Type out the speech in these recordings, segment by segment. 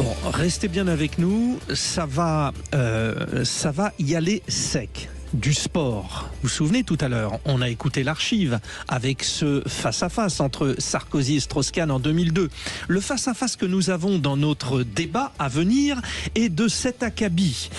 Bon, restez bien avec nous, ça va y aller sec. Du sport. Vous vous souvenez tout à l'heure, on a écouté l'archive avec ce face-à-face entre Sarkozy et Strauss-Kahn en 2002. Le face-à-face que nous avons dans notre débat à venir est de cet acabit.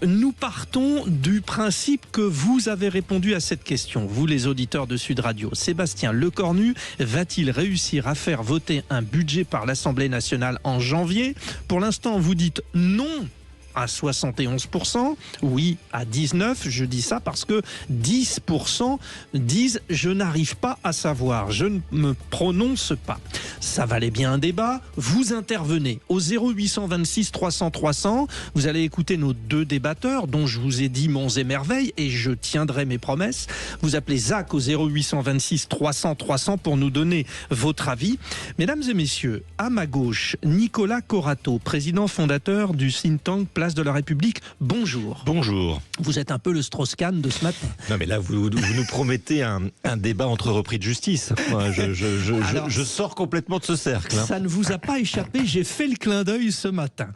Nous partons du principe que vous avez répondu à cette question, vous les auditeurs de Sud Radio. Sébastien Lecornu va-t-il réussir à faire voter un budget par l'Assemblée nationale en janvier? Pour l'instant, vous dites non à 71%, oui à 19%, je dis ça parce que 10% disent « je n'arrive pas à savoir, je ne me prononce pas ». Ça valait bien un débat, vous intervenez au 0826 300 300, vous allez écouter nos deux débatteurs dont je vous ai dit monts et merveilles et je tiendrai mes promesses. Vous appelez Zach au 0826 300 300 pour nous donner votre avis. Mesdames et messieurs, à ma gauche, Nicolas Corato, président fondateur du think tank Place de la République. Bonjour. Bonjour. Vous êtes un peu le Strauss-Kahn de ce matin. Non mais là vous nous promettez un débat entre repris de justice. Moi, je sors complètement de ce cercle. Ça ne vous a pas échappé, j'ai fait le clin d'œil ce matin.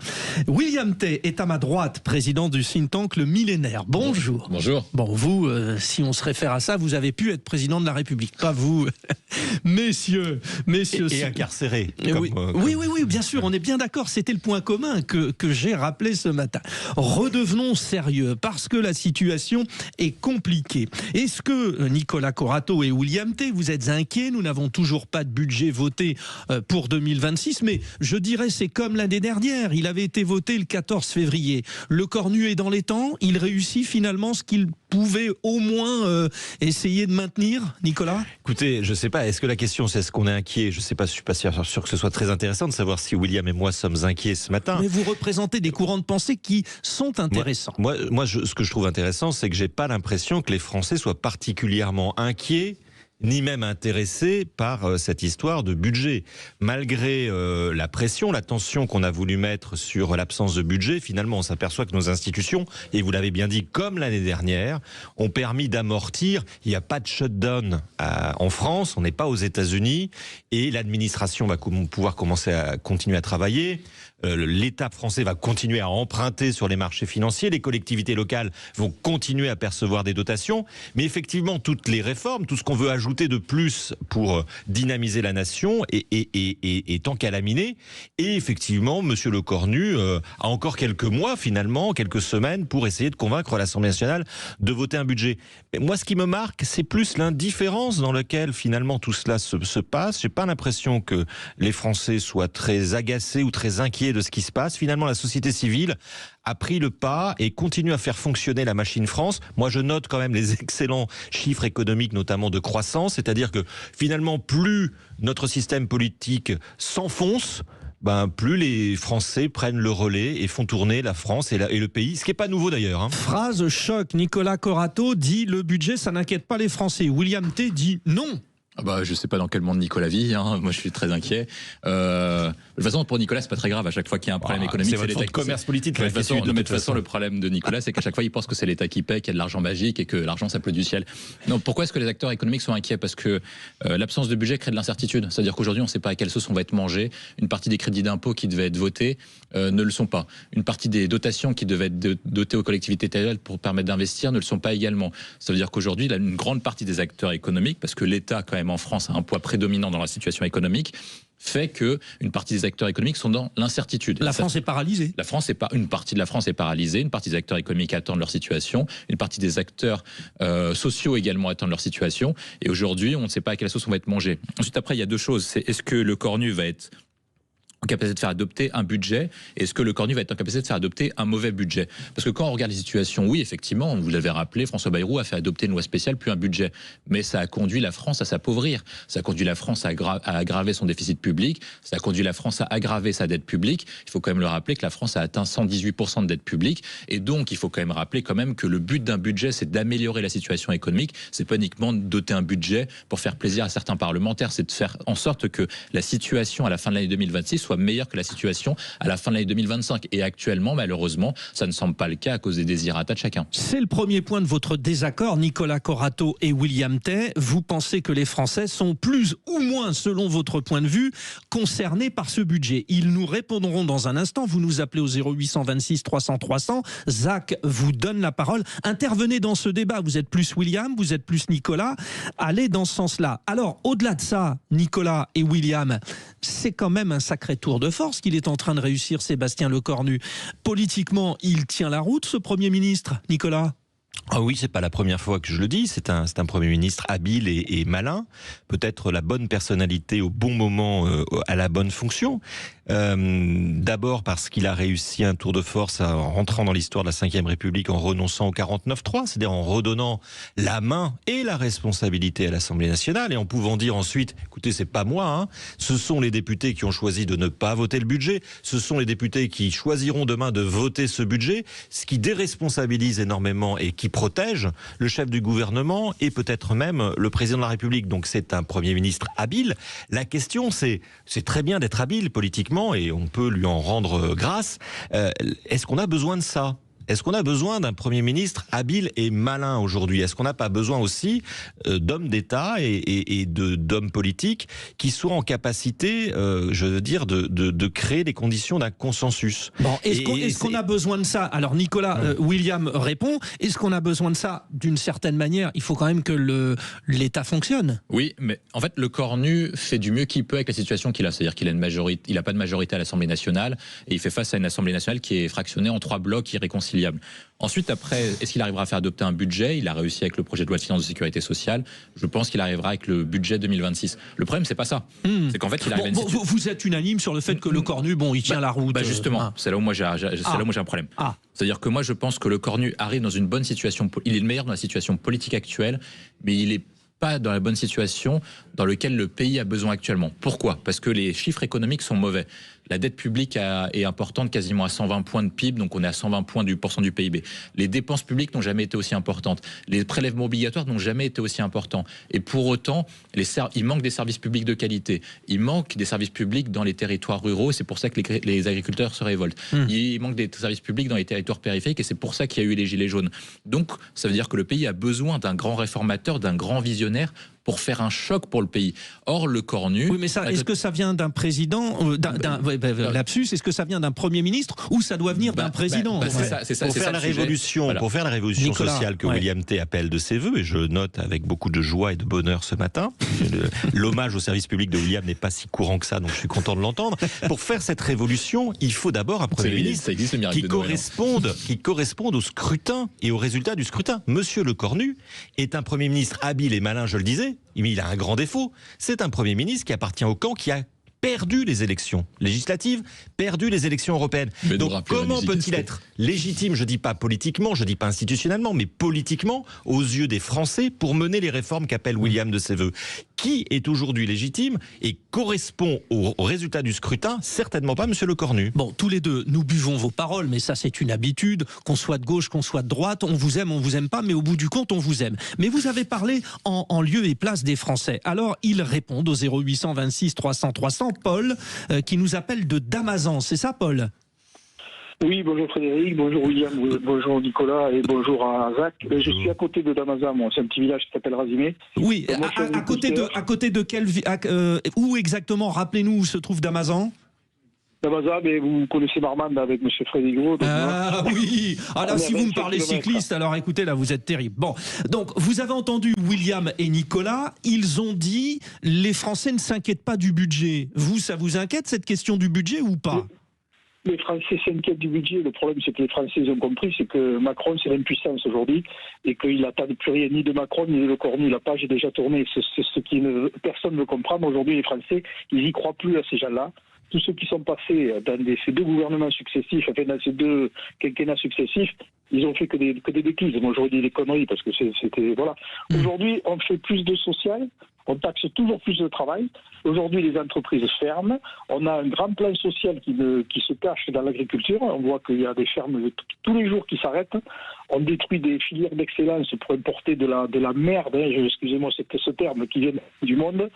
William Tay est à ma droite, président du think tank Le Millénaire. Bonjour. Bonjour. Bon, vous, si on se réfère à ça, vous avez pu être président de la République. Pas vous, messieurs. Et incarcéré. Oui, bien sûr, on est bien d'accord. C'était le point commun que j'ai rappelé ce matin. Redevenons sérieux, parce que la situation est compliquée. Est-ce que Nicolas Corato et William Tay, vous êtes inquiets? Nous n'avons toujours pas de budget voté pour 2026, mais je dirais c'est comme l'année dernière. Il avait été voté le 14 février. Lecornu est dans les temps. Il réussit finalement ce qu'il pouvait au moins essayer de maintenir, Nicolas? Écoutez, je ne sais pas, est-ce que la question c'est est-ce qu'on est inquiet? Je ne sais pas, je ne suis pas sûr que ce soit très intéressant de savoir si William et moi sommes inquiets ce matin. Mais vous représentez des courants de pensée qui sont intéressants. Ce que je trouve intéressant, c'est que j'ai pas l'impression que les Français soient particulièrement inquiets ni même intéressés par cette histoire de budget. Malgré la pression, la tension qu'on a voulu mettre sur l'absence de budget, finalement on s'aperçoit que nos institutions, et vous l'avez bien dit, comme l'année dernière, ont permis d'amortir. Il n'y a pas de shutdown en France, on n'est pas aux États-Unis, et l'administration va pouvoir continuer à travailler. L'État français va continuer à emprunter sur les marchés financiers, les collectivités locales vont continuer à percevoir des dotations, mais effectivement toutes les réformes, tout ce qu'on veut ajouter de plus pour dynamiser la nation est tant qu'à laminer. Et effectivement, Monsieur Lecornu a encore quelques mois finalement, quelques semaines pour essayer de convaincre l'Assemblée nationale de voter un budget. Mais moi, ce qui me marque, c'est plus l'indifférence dans laquelle finalement tout cela se passe. J'ai pas l'impression que les Français soient très agacés ou très inquiets de ce qui se passe. Finalement, la société civile a pris le pas et continue à faire fonctionner la machine France. Moi, je note quand même les excellents chiffres économiques, notamment de croissance, c'est-à-dire que finalement, plus notre système politique s'enfonce, plus les Français prennent le relais et font tourner la France et le pays, ce qui n'est pas nouveau d'ailleurs. Phrase choc, Nicolas Corato dit le budget, ça n'inquiète pas les Français. William Tay dit non. Je sais pas dans quel monde Nicolas vit, moi je suis très inquiet. De toute façon, pour Nicolas, c'est pas très grave. À chaque fois qu'il y a un problème économique, c'est l'État. Commerce politique. De toute façon, le problème de Nicolas, c'est qu'à chaque fois, il pense que c'est l'État qui paie, qu'il y a de l'argent magique et que l'argent ça pleut du ciel. Non, pourquoi est-ce que les acteurs économiques sont inquiets? Parce que l'absence de budget crée de l'incertitude. C'est-à-dire qu'aujourd'hui, on ne sait pas à quelle sauce on va être mangé. Une partie des crédits d'impôt qui devaient être votés ne le sont pas. Une partie des dotations qui devaient être dotées aux collectivités territoriales pour permettre d'investir ne le sont pas également. Ça veut dire qu'aujourd'hui, une grande partie des acteurs économiques, parce que l'État, quand même, en France, a un poids prédominant dans la situation économique, fait que une partie des acteurs économiques sont dans l'incertitude. La France est paralysée. Une partie de la France est paralysée, une partie des acteurs économiques attendent leur situation, une partie des acteurs sociaux également attendent leur situation, et aujourd'hui on ne sait pas à quelle sauce on va être mangé. Ensuite, après, il y a deux choses. C'est est-ce que Lecornu va être en capacité de faire adopter un budget, et est-ce que Lecornu va être en capacité de faire adopter un mauvais budget? Parce que quand on regarde les situations, oui, effectivement, vous l'avez rappelé, François Bayrou a fait adopter une loi spéciale puis un budget, mais ça a conduit la France à s'appauvrir, ça a conduit la France à aggraver son déficit public, ça a conduit la France à aggraver sa dette publique. Il faut quand même le rappeler que la France a atteint 118% de dette publique, et donc il faut quand même rappeler quand même que le but d'un budget, c'est d'améliorer la situation économique, c'est pas uniquement de doter un budget pour faire plaisir à certains parlementaires, c'est de faire en sorte que la situation à la fin de l'année 2026 soit soit meilleure que la situation à la fin de l'année 2025. Et actuellement, malheureusement, ça ne semble pas le cas à cause des désirata de chacun. C'est le premier point de votre désaccord, Nicolas Corato et William Tay. Vous pensez que les Français sont plus ou moins, selon votre point de vue, concernés par ce budget. Ils nous répondront dans un instant. Vous nous appelez au 0826 300 300. Zach vous donne la parole. Intervenez dans ce débat. Vous êtes plus William, vous êtes plus Nicolas. Allez dans ce sens-là. Alors, au-delà de ça, Nicolas et William, c'est quand même un sacré tour de force qu'il est en train de réussir, Sébastien Lecornu. Politiquement, il tient la route, ce Premier ministre, Nicolas? Ah oui, c'est pas la première fois que je le dis. C'est un Premier ministre habile et malin. Peut-être la bonne personnalité au bon moment à la bonne fonction. D'abord parce qu'il a réussi un tour de force en rentrant dans l'histoire de la Ve République en renonçant au 49-3, c'est-à-dire en redonnant la main et la responsabilité à l'Assemblée nationale et en pouvant dire ensuite, écoutez, c'est pas moi, hein, ce sont les députés qui ont choisi de ne pas voter le budget, ce sont les députés qui choisiront demain de voter ce budget, ce qui déresponsabilise énormément et qui protège le chef du gouvernement et peut-être même le président de la République. Donc c'est un Premier ministre habile. La question, c'est très bien d'être habile politiquement et on peut lui en rendre grâce. Est-ce qu'on a besoin de ça ? Est-ce qu'on a besoin d'un Premier ministre habile et malin aujourd'hui? Est-ce qu'on n'a pas besoin aussi d'hommes d'État et d'hommes politiques qui soient en capacité, je veux dire, de créer les conditions d'un consensus? Bon, est-ce qu'on a besoin de ça? Alors Nicolas, William répond, est-ce qu'on a besoin de ça? D'une certaine manière, il faut quand même que l'État fonctionne. Oui, mais en fait, Lecornu fait du mieux qu'il peut avec la situation qu'il a. C'est-à-dire qu'il a une majorité, il n'a pas de majorité à l'Assemblée nationale et il fait face à une Assemblée nationale qui est fractionnée en 3 blocs irréconciliables. Ensuite, après, est-ce qu'il arrivera à faire adopter un budget? Il a réussi avec le projet de loi de finances de sécurité sociale. Je pense qu'il arrivera avec le budget 2026. Le problème, c'est pas ça. C'est qu'en fait, il arrive vous êtes unanime sur le fait que Lecornu, il tient la route. Justement, c'est là où moi j'ai un problème. C'est-à-dire que moi, je pense que Lecornu arrive dans une bonne situation. Il est le meilleur dans la situation politique actuelle, mais il est pas dans la bonne situation dans laquelle le pays a besoin actuellement. Pourquoi? Parce que les chiffres économiques sont mauvais. La dette publique est importante, quasiment à 120 points de PIB, donc on est à 120 points du PIB. Les dépenses publiques n'ont jamais été aussi importantes. Les prélèvements obligatoires n'ont jamais été aussi importants. Et pour autant, il manque des services publics de qualité. Il manque des services publics dans les territoires ruraux, c'est pour ça que les agriculteurs se révoltent. Il manque des services publics dans les territoires périphériques, et c'est pour ça qu'il y a eu les gilets jaunes. Donc, ça veut dire que le pays a besoin d'un grand réformateur, d'un grand visionnaire, pour faire un choc pour le pays. Or, Lecornu... Oui, mais ça, est-ce que ça vient d'un président, lapsus, est-ce que ça vient d'un Premier ministre ou ça doit venir d'un président? Pour faire la révolution Nicolas, sociale que William Tay appelle de ses voeux, et je note avec beaucoup de joie et de bonheur ce matin, l'hommage au service public de William n'est pas si courant que ça, donc je suis content de l'entendre. Pour faire cette révolution, il faut d'abord un Premier ministre qui corresponde au scrutin et au résultat du scrutin. Monsieur Lecornu est un Premier ministre habile et malin, je le disais, mais il a un grand défaut. C'est un Premier ministre qui appartient au camp qui a perdu les élections législatives, perdu les élections européennes. Donc comment peut-il être légitime, je ne dis pas politiquement, je ne dis pas institutionnellement, mais politiquement, aux yeux des Français, pour mener les réformes qu'appelle William de ses voeux? Qui est aujourd'hui légitime et correspond au résultat du scrutin? Certainement pas Monsieur Lecornu. Bon, tous les deux, nous buvons vos paroles, mais ça c'est une habitude, qu'on soit de gauche, qu'on soit de droite, on vous aime pas, mais au bout du compte, on vous aime. Mais vous avez parlé en lieu et place des Français. Alors, ils répondent au 0826 300 300. Paul, qui nous appelle de Damazan. C'est ça, Paul? Oui, bonjour Frédéric, bonjour William, bonjour Nicolas et bonjour à Zach. Je suis à côté de Damazan, moi, c'est un petit village qui s'appelle Razimé. Oui, à côté de quel où exactement? Rappelez-nous où se trouve Damazan. Damazan, mais vous connaissez Marmande avec M. Frédéric Gros. Oui, alors si vous me parlez cycliste, alors écoutez, là vous êtes terrible. Bon, donc vous avez entendu William et Nicolas, ils ont dit les Français ne s'inquiètent pas du budget. Vous, ça vous inquiète cette question du budget ou pas? Les Français s'inquiètent du budget. Le problème, c'est que les Français ont compris, c'est que Macron, c'est l'impuissance aujourd'hui, et qu'il n'attend plus rien ni de Macron ni de Lecornu. La page est déjà tournée. C'est ce qui personne ne veut comprendre. Aujourd'hui, les Français, ils n'y croient plus à ces gens-là. Tous ceux qui sont passés dans ces 2 gouvernements successifs, enfin dans ces 2 quinquennats successifs, ils ont fait que des bêtises. Moi, j'aurais dit des conneries parce que c'était voilà. Aujourd'hui, on fait plus de social, On taxe toujours plus de travail. Aujourd'hui, les entreprises ferment. On a un grand plan social qui se cache dans l'agriculture. On voit qu'il y a des fermes tous les jours qui s'arrêtent. On détruit des filières d'excellence pour importer de la merde, excusez-moi ce terme, qui vient du monde.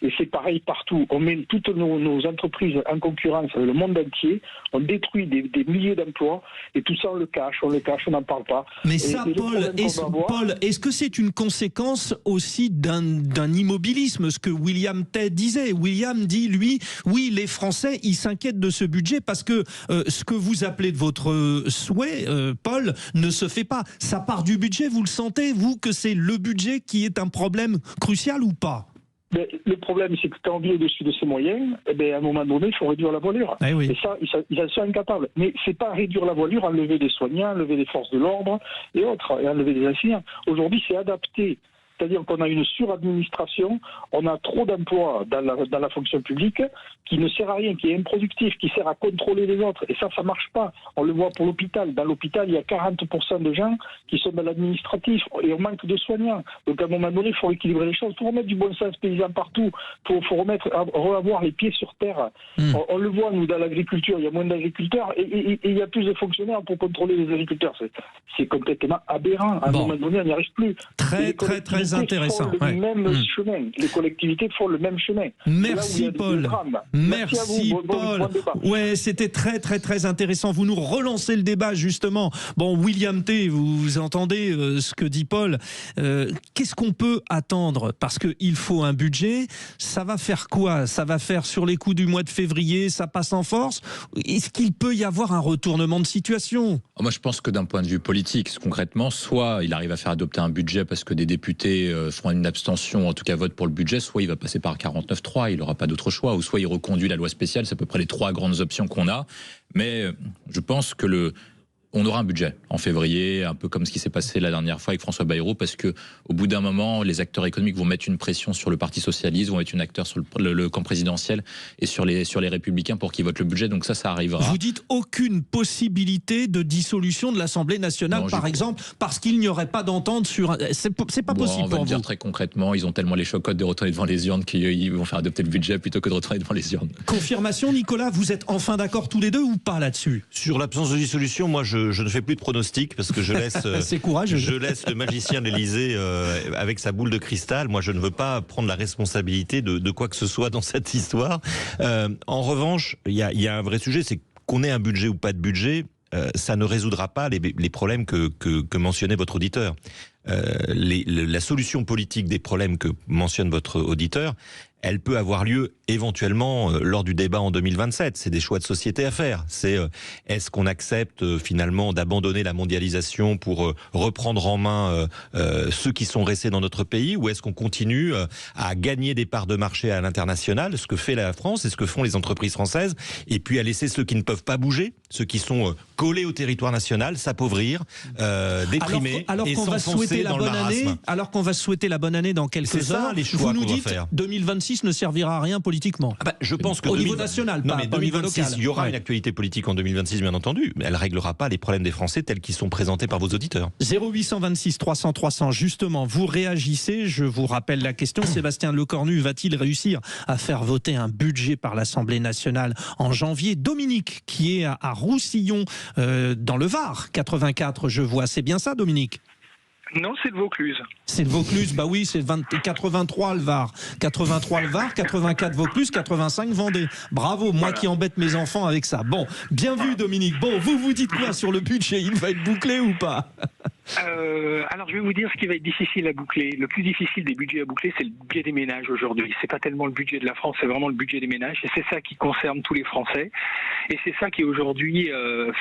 Et c'est pareil partout. On met toutes nos entreprises en concurrence avec le monde entier. On détruit des milliers d'emplois. Et tout ça, on le cache, on n'en parle pas. Mais ça, Paul, est-ce que c'est une conséquence aussi d'un immobilisme, ce que William Tay disait? William dit, lui, oui, les Français, ils s'inquiètent de ce budget parce que ce que vous appelez de votre souhait, Paul, ne se fait pas. Ça part du budget, vous le sentez, vous, que c'est le budget qui est un problème crucial ou pas? Mais le problème, c'est que quand on vit au-dessus de ses moyens, à un moment donné, il faut réduire la voilure. Eh oui. Et ça, ils en sont incapables. Mais c'est pas réduire la voilure, enlever des soignants, enlever des forces de l'ordre et autres, et enlever des enseignants. Aujourd'hui, c'est adapté. C'est-à-dire qu'on a une suradministration, on a trop d'emplois dans la fonction publique qui ne sert à rien, qui est improductif, qui sert à contrôler les autres. Et ça marche pas. On le voit pour l'hôpital. Dans l'hôpital, il y a 40% de gens qui sont dans l'administratif et on manque de soignants. Donc à un moment donné, il faut équilibrer les choses. Il faut remettre du bon sens paysan partout. Il faut reavoir les pieds sur terre. On le voit, nous, dans l'agriculture, il y a moins d'agriculteurs et il y a plus de fonctionnaires pour contrôler les agriculteurs. C'est complètement aberrant. À un moment donné, on n'y arrive plus. Très intéressant. Chemin. Les collectivités font le même chemin. Merci Paul. Merci Paul. Ouais, c'était très intéressant. Vous nous relancez le débat justement. Bon, William Tay, vous entendez ce que dit Paul. Qu'est-ce qu'on peut attendre? Parce qu'il faut un budget. Ça va faire quoi? Ça va faire sur les coups du mois de février, ça passe en force? Est-ce qu'il peut y avoir un retournement de situation? Moi, je pense que d'un point de vue politique, concrètement, soit il arrive à faire adopter un budget parce que des députés feront une abstention, en tout cas vote pour le budget, soit il va passer par 49.3, il n'aura pas d'autre choix, ou soit il reconduit la loi spéciale. C'est à peu près les trois grandes options qu'on a. Mais je pense que on aura un budget en février, un peu comme ce qui s'est passé la dernière fois avec François Bayrou, parce que au bout d'un moment, les acteurs économiques vont mettre une pression sur le Parti socialiste, vont mettre une acteur sur le camp présidentiel et sur les Républicains pour qu'ils votent le budget. Donc ça arrivera. Vous dites aucune possibilité de dissolution de l'Assemblée nationale, par exemple, parce qu'il n'y aurait pas d'entente sur. C'est pas possible on va pour le dire vous. Très concrètement, ils ont tellement les chocottes de retourner devant les urnes qu'ils vont faire adopter le budget plutôt que de retourner devant les urnes. Confirmation, Nicolas, vous êtes enfin d'accord tous les deux ou pas là-dessus? Sur l'absence de dissolution, moi je ne fais plus de pronostics parce que je laisse, c'est courageux. Je laisse le magicien de l'Élysée avec sa boule de cristal. Moi je ne veux pas prendre la responsabilité de quoi que ce soit dans cette histoire. En revanche, il y a un vrai sujet, c'est qu'on ait un budget ou pas de budget, ça ne résoudra pas les problèmes que mentionnait votre auditeur. La solution politique des problèmes que mentionne votre auditeur, elle peut avoir lieu éventuellement lors du débat en 2027. C'est des choix de société à faire. C'est est-ce qu'on accepte finalement d'abandonner la mondialisation pour reprendre en main ceux qui sont restés dans notre pays, ou est-ce qu'on continue à gagner des parts de marché à l'international, ce que fait la France et ce que font les entreprises françaises, et puis à laisser ceux qui ne peuvent pas bouger, ceux qui sont collés au territoire national, s'appauvrir, déprimer et s'enfoncer dans le marasme. Alors qu'on va se souhaiter la bonne année dans quelques heures, les choix vous nous dites 2026 ne servira à rien politiquement. Je pense que au niveau national, pas au niveau local. Il y aura une actualité politique en 2026, bien entendu, mais elle ne réglera pas les problèmes des Français tels qu'ils sont présentés par vos auditeurs. 0826 300 300, justement, vous réagissez. Je vous rappelle la question. Sébastien Lecornu va-t-il réussir à faire voter un budget par l'Assemblée nationale en janvier? Dominique, qui est à Roussillon, dans le Var, 84, je vois. C'est bien ça, Dominique? Non, c'est le Vaucluse. C'est le Vaucluse, bah oui, c'est 83 le Var. 83 le Var, 84 Vaucluse, 85 Vendée. Bravo, moi qui embête mes enfants avec ça. Bon, bien vu Dominique. Bon, vous dites quoi sur le budget? Il va être bouclé ou pas? Alors je vais vous dire ce qui va être difficile à boucler. Le plus difficile des budgets à boucler, c'est le budget des ménages aujourd'hui. C'est pas tellement le budget de la France, c'est vraiment le budget des ménages. Et c'est ça qui concerne tous les Français. Et c'est ça qui aujourd'hui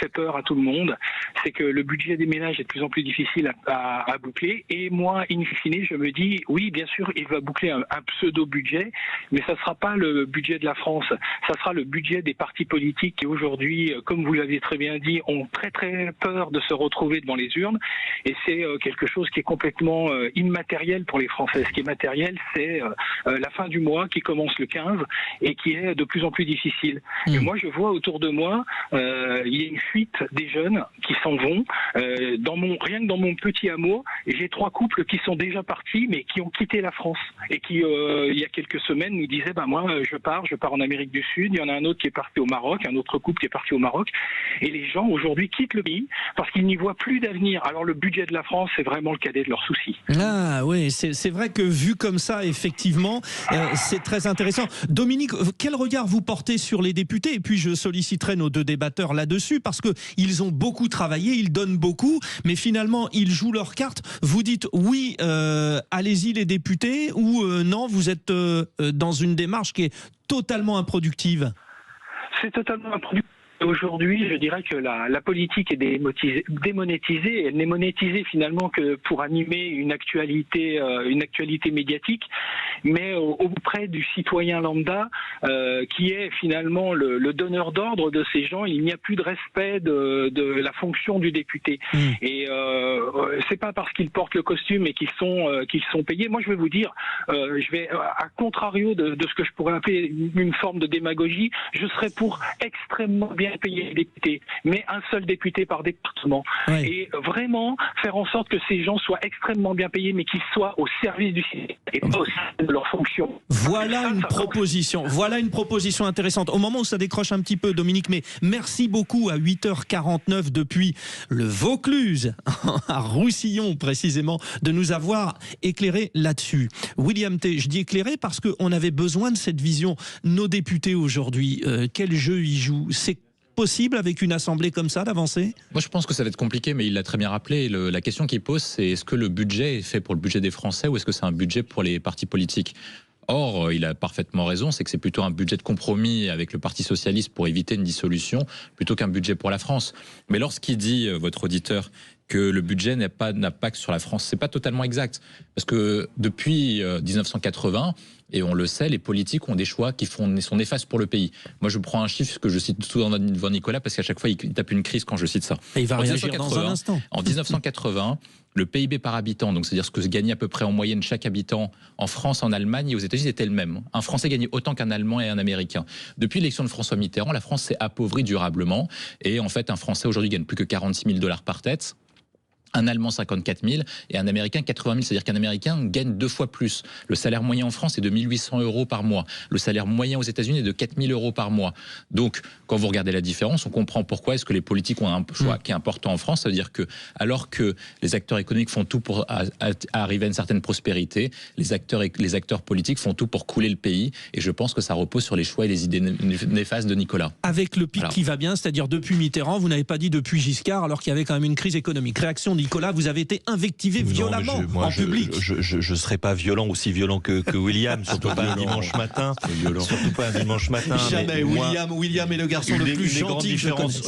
fait peur à tout le monde. C'est que le budget des ménages est de plus en plus difficile à boucler. Et moi, in fine, je me dis, oui, bien sûr, il va boucler un pseudo-budget, mais ça sera pas le budget de la France. Ça sera le budget des partis politiques qui aujourd'hui, comme vous l'avez très bien dit, ont très très peur de se retrouver devant les urnes. Et c'est quelque chose qui est complètement immatériel pour les Français. Ce qui est matériel, c'est la fin du mois qui commence le 15 et qui est de plus en plus difficile. Et moi, je vois autour de moi, il y a une fuite des jeunes qui s'en s'en vont. Rien que dans mon petit hameau, j'ai 3 couples qui sont déjà partis, mais qui ont quitté la France et qui, il y a quelques semaines, nous disaient moi, je pars en Amérique du Sud. Il y en a un autre qui est parti au Maroc, un autre couple qui est parti au Maroc. Et les gens aujourd'hui quittent le pays parce qu'ils n'y voient plus d'avenir. Alors le budget de la France, c'est vraiment le cadet de leurs soucis. Ah oui, c'est vrai que vu comme ça, effectivement, c'est très intéressant. Dominique, quel regard vous portez sur les députés? Et puis je solliciterai nos 2 débatteurs là-dessus parce que ils ont beaucoup travaillé, ils donnent beaucoup, mais finalement ils jouent leurs cartes. Vous dites oui, allez-y les députés, ou non, vous êtes dans une démarche qui est totalement improductive? C'est totalement improductif. Aujourd'hui, je dirais que la politique est démonétisée. Elle n'est monétisée finalement que pour animer une actualité médiatique, mais auprès du citoyen lambda, qui est finalement le donneur d'ordre de ces gens. Il n'y a plus de respect de la fonction du député. Et c'est pas parce qu'ils portent le costume et qu'ils sont payés. Moi, je vais vous dire, je vais à contrario de ce que je pourrais appeler une forme de démagogie, je serais pour extrêmement bien payer les députés, mais un seul député par département. Oui. Et vraiment faire en sorte que ces gens soient extrêmement bien payés, mais qu'ils soient au service du système et pas au service de leur fonction. Voilà une proposition intéressante. Au moment où ça décroche un petit peu, Dominique, mais merci beaucoup à 8h49 depuis le Vaucluse, à Roussillon précisément, de nous avoir éclairé là-dessus. William T, je dis éclairé parce qu'on avait besoin de cette vision. Nos députés aujourd'hui, quel jeu ils jouent? C'est possible avec une assemblée comme ça d'avancer? Moi je pense que ça va être compliqué, mais il l'a très bien rappelé. La question qu'il pose, c'est est-ce que le budget est fait pour le budget des Français ou est-ce que c'est un budget pour les partis politiques? Or, il a parfaitement raison, c'est que c'est plutôt un budget de compromis avec le Parti socialiste pour éviter une dissolution, plutôt qu'un budget pour la France. Mais lorsqu'il dit, votre auditeur, que le budget n'a pas d'impact sur la France, c'est pas totalement exact. Parce que depuis 1980, et on le sait, les politiques ont des choix qui sont néfastes pour le pays. Moi, je prends un chiffre que je cite tout devant Nicolas, parce qu'à chaque fois, il tape une crise quand je cite ça. Et il va réagir dans un instant. En 1980, le PIB par habitant, donc c'est-à-dire ce que gagnait à peu près en moyenne chaque habitant en France, en Allemagne et aux États-Unis, était le même. Un Français gagnait autant qu'un Allemand et un Américain. Depuis l'élection de François Mitterrand, la France s'est appauvrie durablement. Et en fait, un Français aujourd'hui gagne plus que 46 000 $ par tête. Un Allemand 54 000 et un Américain 80 000. C'est-à-dire qu'un Américain gagne 2 fois plus. Le salaire moyen en France est de 1 800 € par mois. Le salaire moyen aux États-Unis est de 4 000 € par mois. Donc, quand vous regardez la différence, on comprend pourquoi est-ce que les politiques ont un choix qui est important en France. C'est-à-dire que, alors que les acteurs économiques font tout pour arriver à une certaine prospérité, les acteurs politiques font tout pour couler le pays. Et je pense que ça repose sur les choix et les idées néfastes de Nicolas. Avec le pic qui va bien, c'est-à-dire depuis Mitterrand, vous n'avez pas dit depuis Giscard, alors qu'il y avait quand même une crise économique. Réaction de Nicolas, vous avez été invectivé violemment en public. Je ne serais pas violent, aussi violent que William, surtout pas un dimanche matin. Surtout pas un dimanche matin. Jamais. William est le garçon le plus gentil.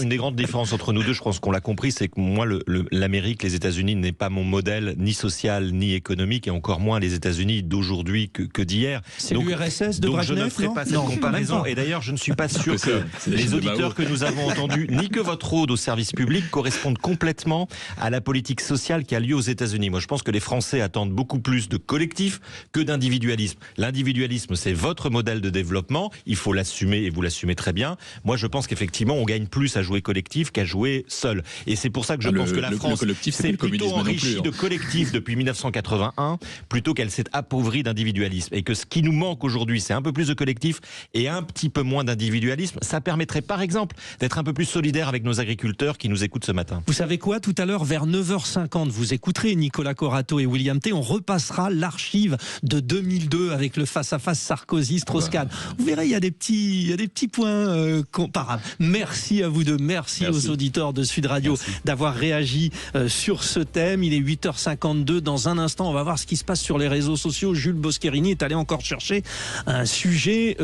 Une des grandes différences entre nous deux, je pense qu'on l'a compris, c'est que moi, l'Amérique, les États-Unis n'est pas mon modèle ni social ni économique, et encore moins les États-Unis d'aujourd'hui que d'hier. C'est l'URSS de Brezhnev. Je ne ferai pas cette comparaison. Et d'ailleurs, je ne suis pas sûr que les auditeurs que nous avons entendus, ni que votre ode au service public correspondent complètement à la politique sociale qui a lieu aux États-Unis. Moi, je pense que les Français attendent beaucoup plus de collectif que d'individualisme. L'individualisme, c'est votre modèle de développement. Il faut l'assumer et vous l'assumez très bien. Moi, je pense qu'effectivement, on gagne plus à jouer collectif qu'à jouer seul. Et c'est pour ça que je pense que la France s'est plutôt enrichie de collectif depuis 1981 plutôt qu'elle s'est appauvrie d'individualisme. Et que ce qui nous manque aujourd'hui, c'est un peu plus de collectif et un petit peu moins d'individualisme. Ça permettrait, par exemple, d'être un peu plus solidaire avec nos agriculteurs qui nous écoutent ce matin. Vous savez quoi, tout à l'heure, vers 9h50, vous écouterez Nicolas Corato et William T. On repassera l'archive de 2002 avec le face-à-face Sarkozy-Strauss-Kahn. Vous verrez, il y a des petits points comparables. Merci à vous deux, merci aux auditeurs de Sud Radio d'avoir réagi sur ce thème. Il est 8h52. Dans un instant, on va voir ce qui se passe sur les réseaux sociaux. Jules Boscherini est allé encore chercher un sujet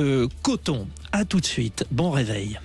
coton. À tout de suite. Bon réveil.